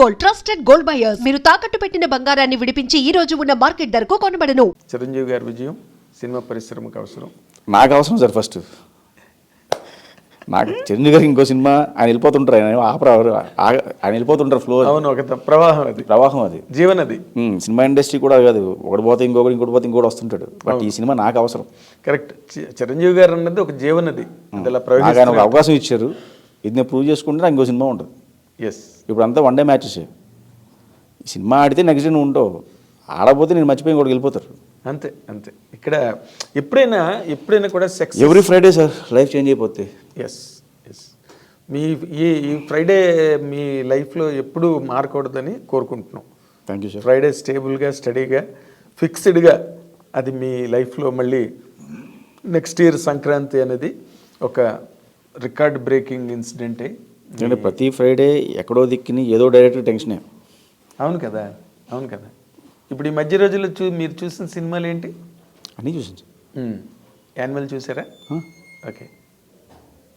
Gold, trusted gold buyers. మీరు తాకట్టు పెట్టిన బంగారాన్ని విడిపించి ఈ రోజు ఉన్న మార్కెట్ ధరకు కొనబడను. చిరంజీవి గారి విజయం సినిమా పరిశ్రమకు అవసరం. నాకు అవసరం సార్. ఫస్ట్ నాకు చిరంజీవి గారికి ఇంకో సినిమా ఆయన వెళ్ళిపోతుంటారు, ఆయన వెళ్ళిపోతుంటారు ఫ్లో. అవును, ఒక ప్రవాహం అది జీవనది. సినిమా ఇండస్ట్రీ కూడా కాదు, ఒకటి పోతే ఇంకోటి పోతే ఇంకోటి వస్తుంటాడు. బట్ ఈ సినిమా నాకు అవసరం. కరెక్ట్. చిరంజీవి గారు అన్నది ఒక జీవనది. ఆయన ఒక అవకాశం ఇచ్చారు, ఇది నేను ప్రూవ్ చేసుకుంటే నాకు ఇంకో సినిమా ఉంటుంది. ఎస్. ఇప్పుడు అంతా వన్ డే మ్యాచెస్. ఈ సినిమా ఆడితే నెక్స్ట్ డే నువ్వు ఉంటావు, ఆడపోతే నేను మర్చిపోయి ఇంకోటి వెళ్ళిపోతారు. అంతే అంతే. ఇక్కడ ఎప్పుడైనా కూడా sex every Friday sir life change అయిపోతే. Yes yes. మీ ఈ ఫ్రైడే మీ లైఫ్లో ఎప్పుడూ మారకూడదని కోరుకుంటున్నాం. Thank you sir. ఫ్రైడే స్టేబుల్గా, స్టడీగా, ఫిక్స్డ్గా అది మీ లైఫ్లో మళ్ళీ నెక్స్ట్ ఇయర్ సంక్రాంతి అనేది ఒక రికార్డ్ బ్రేకింగ్ ఇన్సిడెంటే. ఎందుకంటే ప్రతి ఫ్రైడే ఎక్కడో దిక్కుని ఏదో డైరెక్టర్ టెన్షనే. అవును కదా, అవును కదా. ఇప్పుడు ఈ మధ్య రోజుల్లో మీరు చూసిన సినిమాలు ఏంటి? అన్నీ చూసాను సార్. యానిమల్ చూసారా? ఓకే.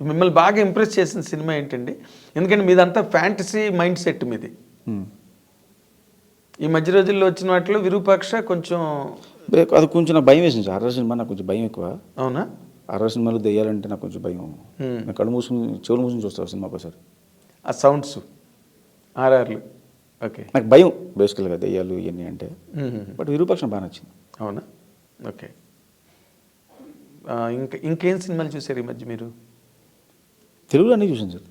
మిమ్మల్ని బాగా ఇంప్రెస్ చేసిన సినిమా ఏంటండి? ఎందుకంటే మీదంతా ఫ్యాంటసీ మైండ్ సెట్ మీది. ఈ మధ్య రోజుల్లో వచ్చిన వాటిలో విరూపాక్ష కొంచెం అది కొంచెం నాకు భయం వేసింది సార్. హర్రర్ సినిమా నాకు కొంచెం భయం ఎక్కువ. అవునా? హర్రర్ సినిమాలు దెయ్యాలంటే నాకు కొంచెం భయం. నేను కళ్ళు మూసుకుని చెవులు మూసుకుని చూస్తాను సినిమా ఒకసారి. ఆ సౌండ్స్, ఆర్ఆర్లు. ఓకే. నాకు భయం బేసికల్గా దెయ్యాలు ఇవన్నీ అంటే. బట్ విరూపాక్షం బాగా నచ్చింది. అవునా? ఓకే. ఇంకేం సినిమాలు చూసారు ఈ మధ్య మీరు? తెలుగులో అన్నీ చూసాను sir.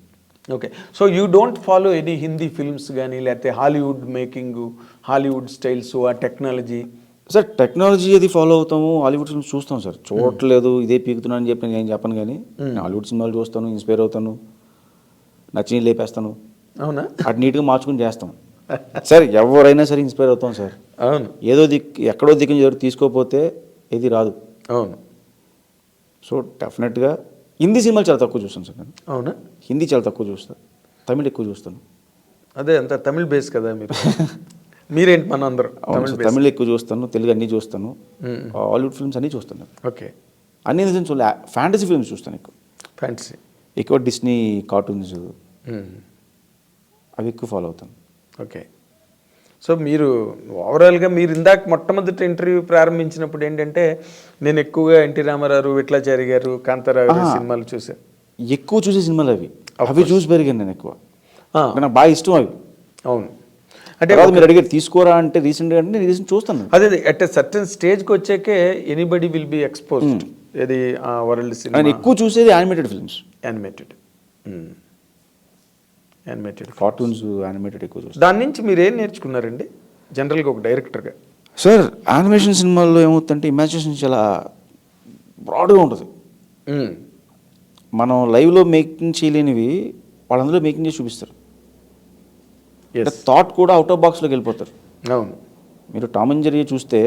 Okay. So you don't follow any Hindi films కానీ, లేకపోతే హాలీవుడ్ మేకింగ్, హాలీవుడ్ స్టైల్స్, ఆ టెక్నాలజీ? సార్ టెక్నాలజీ అది ఫాలో అవుతాము, హాలీవుడ్ సినిమాస్ చూస్తాం సార్. చూడట్లేదు ఇదే పీకుతున్నాను అని చెప్పి నేను చెప్పను, కానీ హాలీవుడ్ సినిమాలు చూస్తాను, ఇన్స్పైర్ అవుతాను, నచ్చి లేపేస్తాను. అవునా? అటు నీట్గా మార్చుకుని చేస్తాం సార్. ఎవరైనా సరే ఇన్స్పైర్ అవుతాం సార్. అవును. ఏదో ఎక్కడో దిక్కు ఎవరు తీసుకోకపోతే ఇది రాదు. అవును. సో డెఫినెట్గా హిందీ సినిమాలు చాలా తక్కువ చూస్తాను సార్ నేను. అవునా? హిందీ చాలా తక్కువ చూస్తాను, తమిళ్ ఎక్కువ చూస్తాను. అదే అంత తమిళ్ బేస్ కదా మీరు. మీరేంటి మన అందరూ తమిళ్ ఎక్కువ చూస్తాను, తెలుగు అన్నీ చూస్తాను, హాలీవుడ్ ఫిల్మ్స్ అన్నీ చూస్తాను. ఓకే. అన్ని చూడలే, ఫ్యాంటసీ ఫిల్మ్స్ చూస్తాను ఎక్కువ. ఫ్యాంటసీ ఎక్కువ డిస్నీ కార్టూన్స్ అవి ఎక్కువ ఫాలో అవుతాను. ఓకే. సో మీరు ఓవరాల్గా మీరు ఇందాక మొట్టమొదటి ఇంటర్వ్యూ ప్రారంభించినప్పుడు ఏంటంటే నేను ఎక్కువగా ఎన్టీ రామారావు, విట్లాచారి గారు, కాంతారావు గారి సినిమాలు చూసాను. ఎక్కువ చూసే సినిమాలు అవి చూసి పెరిగాను నేను ఎక్కువ. నాకు బాగా ఇష్టం అవి. అవును. అంటే మీరు అడిగారు తీసుకోరా అంటే రీసెంట్గా అంటే నేను రీసెంట్ చూస్తాను. అదే అట్ ఎ సర్టన్ స్టేజ్కి వచ్చాకే ఎనీబడి విల్ బి ఎక్స్పోజ్డ్. ఇది వరల్డ్ సినిమా. నేను ఎక్కువ చూసేది animated films. Animated cartoons, animated ఎక్కువ చూస్తాను. దాని నుంచి మీరు ఏం నేర్చుకున్నారండి జనరల్గా ఒక డైరెక్టర్గా? సార్ యానిమేషన్ సినిమాల్లో ఏమవుతుందంటే ఇమాజినేషన్ చాలా బ్రాడ్గా ఉంటుంది. మనం లైవ్లో మేకింగ్ చేయలేనివి వాళ్ళందరూ మేకింగ్ చేసి చూపిస్తారు. థాట్ కూడా అవుట్ ఆఫ్ బాక్స్లోకి వెళ్ళిపోతారు. అవును. మీరు టామ్ అండ్ జెర్రీ చూస్తే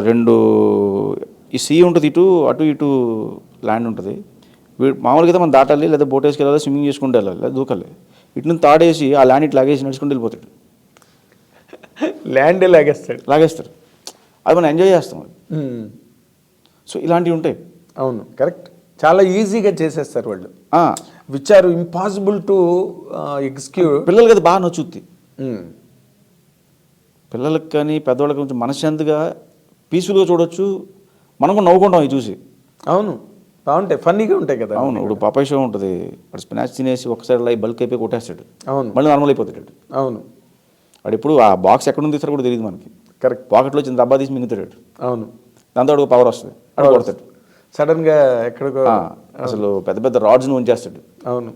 రెండు ఈ సీ ఉంటుంది, అటు ఇటు ల్యాండ్ ఉంటుంది. మామూలుగా అయితే మనం దాటాలి, లేదా బోట్ వేసుకెళ్ళాలి, స్విమ్మింగ్ చేసుకుంటూ వెళ్ళాలి, లేదా దూకాలి. ఇటు నుంచి తాడేసి ఆ ల్యాండ్ ఇటు లాగేసి నడుచుకుంటూ వెళ్ళిపోతాడు. ల్యాండ్ లాగేస్తారు. అది మనం ఎంజాయ్ చేస్తాం. సో ఇలాంటివి ఉంటాయి. అవును, కరెక్ట్. చాలా ఈజీగా చేసేస్తారు వాళ్ళు, which are impossible to execute. పిల్లలకి అది బాగా నచ్చుద్ది. పిల్లలకి కానీ పెద్దవాళ్ళకి కొంచెం మనశ్శాంతిగా పీస్ఫుల్గా చూడొచ్చు. మనం కూడా నవ్వుకుంటాం అవి చూసి. అవును, బాగుంటాయి, ఫన్నీగా ఉంటాయి కదా. అవును. ఇప్పుడు పాపాయ్ షో ఉంటుంది, వాడు స్పినాచ్ తినేసి ఒకసారి అలా బల్క్ అయిపోయి కొట్టేస్తాడు. అవును. మళ్ళీ నార్మల్ అయిపోతాడు. అవును. వాడు ఇప్పుడు ఆ బాక్స్ ఎక్కడ ఉంది కూడా తెలియదు మనకి. కరెక్ట్. పాకెట్లో వచ్చిన డబ్బా తీసి మింగుతాడు. అవును. దాంతో వాడికి పవర్ వస్తుంది, అక్కడ కొడతాడు. సడన్గా ఎక్కడికో అసలు పెద్ద పెద్ద రాడ్స్ని ఉంచేస్తాడు. అవును.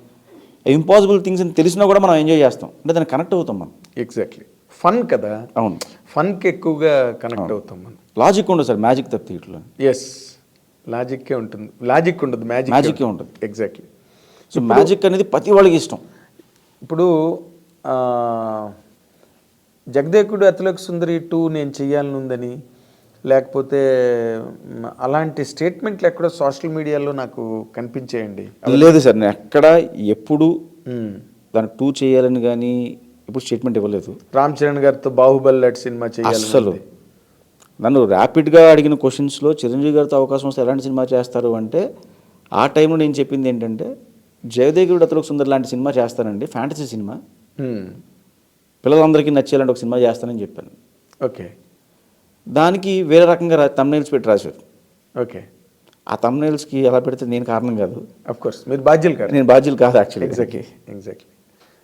ఇంపాసిబుల్ థింగ్స్ అని తెలిసినా కూడా మనం ఎంజాయ్ చేస్తాం, అంటే దాన్ని కనెక్ట్ అవుతాం మనం. ఎగ్జాక్ట్లీ. ఫన్ కదా. అవును, ఫన్కి ఎక్కువగా కనెక్ట్ అవుతాం మనం. లాజిక్ ఉండదు సార్, మ్యాజిక్ తప్పితే ఇట్లా. ఎస్, లాజిక్కే ఉంటుంది. లాజిక్ ఉండదు, మ్యాజిక్కే ఉంటుంది. ఎగ్జాక్ట్లీ. సో మ్యాజిక్ అనేది ప్రతి వాళ్ళకి ఇష్టం. ఇప్పుడు జగదేకుడు అతిలోక సుందరి 2 నేను చెయ్యాలని ఉందని, లేకపోతే అలాంటి స్టేట్మెంట్లు ఎక్కడో సోషల్ మీడియాలో నాకు కనిపించేయండి. లేదు సార్, నేను ఎక్కడ ఎప్పుడు దాన్ని 2 చేయాలని కానీ ఎప్పుడు స్టేట్మెంట్ ఇవ్వలేదు. రామ్ చరణ్ గారితో బాహుబలి లాంటి సినిమా చేయాలి. అసలు నన్ను ర్యాపిడ్గా అడిగిన క్వశ్చన్స్లో చిరంజీవి గారితో అవకాశం వస్తే ఎలాంటి సినిమా చేస్తారు అంటే, ఆ టైంలో నేను చెప్పింది ఏంటంటే జగదేకుడు అతిలోక సుందరి లాంటి సినిమా చేస్తానండి, ఫ్యాంటసీ సినిమా. పిల్లలందరికీ నచ్చేయాలంటే ఒక సినిమా చేస్తానని చెప్పాను. ఓకే దానికి వేరే రకంగా తమ్నైల్స్ పెట్టి రాశారు. ఓకే. ఆ తమ్నైల్స్కి ఎలా పెడితే నేను కారణం కాదు, అఫ్ కోర్స్ మీరు బాధ్యులు కాదు. నేను బాధ్యులు కాదు యాక్చువల్లీ. ఎగ్జాక్ట్లీ.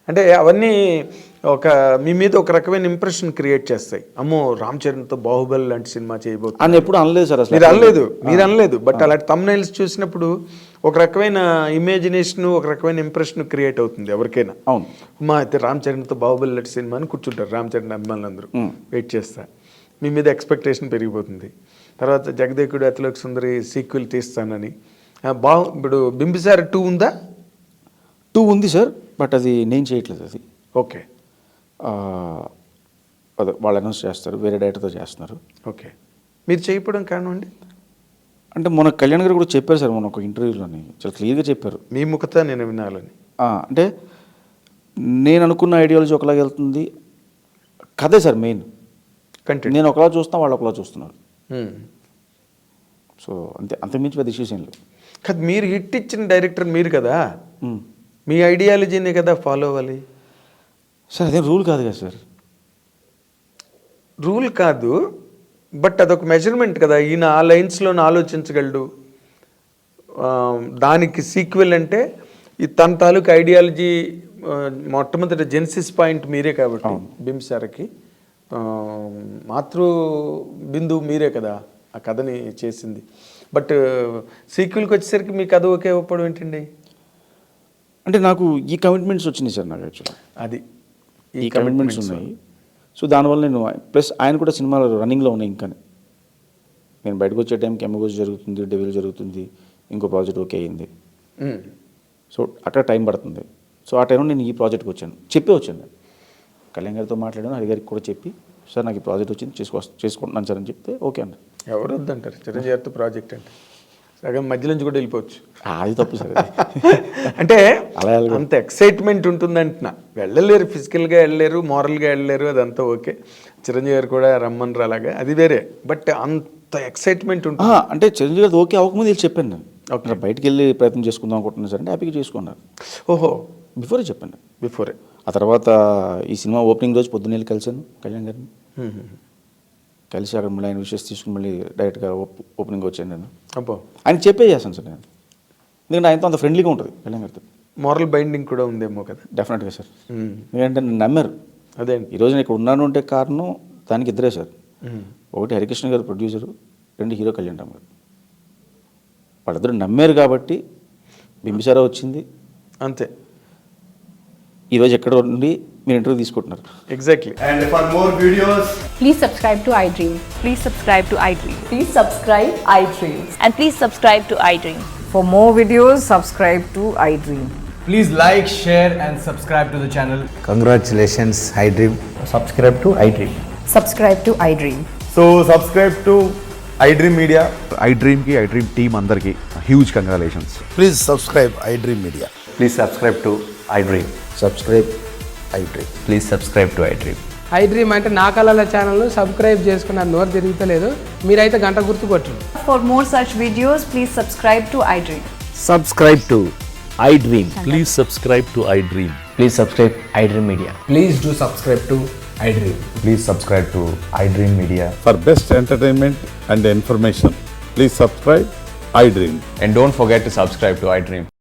అంటే అవన్నీ మీ మీద ఒక రకమైన ఇంప్రెషన్ క్రియేట్ చేస్తాయి. అమ్మో రామ్ చరణ్తో బాహుబలి లాంటి సినిమా చేయబోతుంది అని ఎప్పుడు అనలేదు సార్ అసలు. మీరు అనలేదు. బట్ అలాంటి తమ్నైల్స్ చూసినప్పుడు ఒక రకమైన ఇమాజినేషన్, ఒక రకమైన ఇంప్రెషన్ క్రియేట్ అవుతుంది ఎవరికైనా. అవును. మా అయితే రామ్ చరణ్తో బాహుబలి లాంటి సినిమా అని కూర్చుంటారు రామ్ చరణ్ అభిమానులు అందరూ వెయిట్ చేస్తా. మీ మీద ఎక్స్పెక్టేషన్ పెరిగిపోతుంది. తర్వాత జగదేకుడు అతిలోక సుందరి సీక్వెల్ తీస్తానని. ఇప్పుడు బింబిసార 2 ఉందా? 2 ఉంది సార్, బట్ అది నేను చేయట్లేదు. అది ఓకే. అదే వాళ్ళు అనౌన్స్ చేస్తారు, వేరే డైరెక్టర్తో చేస్తున్నారు. ఓకే. మీరు చేయకపోవడం కారణం అండి? అంటే మొన్న కళ్యాణ్ గారు కూడా చెప్పారు సార్, మొన్న ఒక ఇంటర్వ్యూలోని చాలా క్లియర్గా చెప్పారు. మీ ముఖత నేను వినాలని. అంటే నేను అనుకున్న ఐడియాలజీ ఒకలాగా వెళ్తుంది, కథే సార్ మెయిన్ కంటెంట్. నేను ఒకలా చూస్తున్నా, వాళ్ళు ఒకలా చూస్తున్నారు. సో అంతకుమించి పెద్ద ఇష్యూస్ ఏం లేదు. కదా మీరు హిట్ ఇచ్చిన డైరెక్టర్ మీరు కదా, మీ ఐడియాలజీనే కదా ఫాలో అవ్వాలి సార్. అదేం రూల్ కాదు కదా సార్. రూల్ కాదు, బట్ అదొక మెజర్మెంట్ కదా. ఈయన ఆ లైన్స్లో ఆలోచించగలడు, దానికి సీక్వెల్ అంటే ఈ తన తాలూకు ఐడియాలజీ మొట్టమొదటి జెన్సిస్ పాయింట్ మీరే కాబట్టి బింబిసారకి మాతృ బిందువు మీరే కదా ఆ కథని చేసింది. బట్ సీక్వెల్కి వచ్చేసరికి మీ కథ ఓకే అవ్వడం ఏంటండి? అంటే నాకు ఈ కమిట్మెంట్స్ వచ్చినాయి సార్. నాకు యాక్చువల్లీ అది ఈ కమిట్మెంట్స్ ఉన్నాయి. సో దానివల్ల నేను ప్లస్ ఆయన కూడా సినిమాలు రన్నింగ్లో ఉన్నాయి. ఇంకా నేను బయటకు వచ్చే టైంకి ఎమ్మగోజ్ జరుగుతుంది, డెవిల్ జరుగుతుంది, ఇంకో ప్రాజెక్ట్ ఓకే అయింది. సో అక్కడ టైం పడుతుంది. సో ఆ టైంలో నేను ఈ ప్రాజెక్ట్కి వచ్చాను, చెప్పి వచ్చాను. నేను కళ్యాణ్ గారితో మాట్లాడాను, హరిగారికి కూడా చెప్పి సార్ నాకు ఈ ప్రాజెక్ట్ వచ్చింది చేసుకుంటున్నాను సార్ అని చెప్తే ఓకే అన్న. ఎవరు వద్దంటారు చిరంజీవి గారితో ప్రాజెక్ట్ అంటే? సగం మధ్య నుంచి కూడా వెళ్ళిపోవచ్చు. అది తప్పు సార్. అంటే అలా అంత ఎక్సైట్మెంట్ ఉంటుంది అంటున్నా. వెళ్ళలేరు, ఫిజికల్గా వెళ్ళలేరు, మారల్గా వెళ్ళలేరు, అదంతా ఓకే. చిరంజీవి గారు కూడా రమ్మని అలాగా అది వేరే. బట్ అంత ఎక్సైట్మెంట్ ఉంటుంది అంటే చిరంజీవి గారు ఓకే అవ్వకముందు వెళ్ళి చెప్పాను నేను. ఓకే బయటికి వెళ్ళి ప్రయత్నం చేసుకుందాం అనుకుంటున్నాను సార్ అంటే హ్యాపీగా చేసుకున్నారు. ఓహో బిఫోరే చెప్పాను. బిఫోరే. ఆ తర్వాత ఈ సినిమా ఓపెనింగ్ రోజు పొద్దున్న వెళ్ళి కలిశాను కళ్యాణ్ గారిని. కలిసి అక్కడ మళ్ళీ ఆయన విషయస్ తీసుకుని మళ్ళీ డైరెక్ట్గా ఓపెనింగ్ వచ్చాను నేను. అబ్బో ఆయన చెప్పే చేస్తాను సార్ నేను, ఎందుకంటే ఆయనతో అంత ఫ్రెండ్లీగా ఉంటుంది కళ్యాణ్ గారితో. మారల్ బైండింగ్ కూడా ఉందేమో కదా. డెఫినెట్గా సార్. ఎందుకంటే నన్ను నమ్మారు. అదే ఈరోజు నేను ఇక్కడ ఉన్నాను అంటే కారణం దానికి ఇద్దరే సార్. ఒకటి హరికృష్ణ గారు ప్రొడ్యూసరు, 2 హీరో కళ్యాణ్ రామ్ గారు. వాళ్ళిద్దరు నమ్మారు కాబట్టి బింబిసారా వచ్చింది. అంతే. ఈరోజు ఎక్కడ ఉండి మీరు ఇంటర్వ్యూ తీసుకుంటున్నారు. Exactly. And for more videos, Please subscribe to iDream. Please subscribe to iDream. Please subscribe iDream. And please subscribe to iDream. For more videos, subscribe to iDream. please like, share and subscribe to the channel. Congratulations, iDream. Subscribe to iDream. Subscribe to iDream. So subscribe to iDream Media. iDream ki iDream team andarki huge congratulations. Please subscribe iDream Media. Please subscribe to iDream. Subscribe iDream. Please subscribe to iDream. iDream అంటే నా కళల ఛానల్ను subscribe చేసుకున్న నోరు తిరుగుతలేదు. మీరైతే గంట గుర్తు కొట్టండి. For more such videos, please subscribe to iDream. Subscribe to iDream. Please subscribe to iDream. Please subscribe iDream Media. Please do subscribe to iDream. Please subscribe to iDream Media. For best entertainment and information, please subscribe iDream. And don't forget to subscribe to iDream.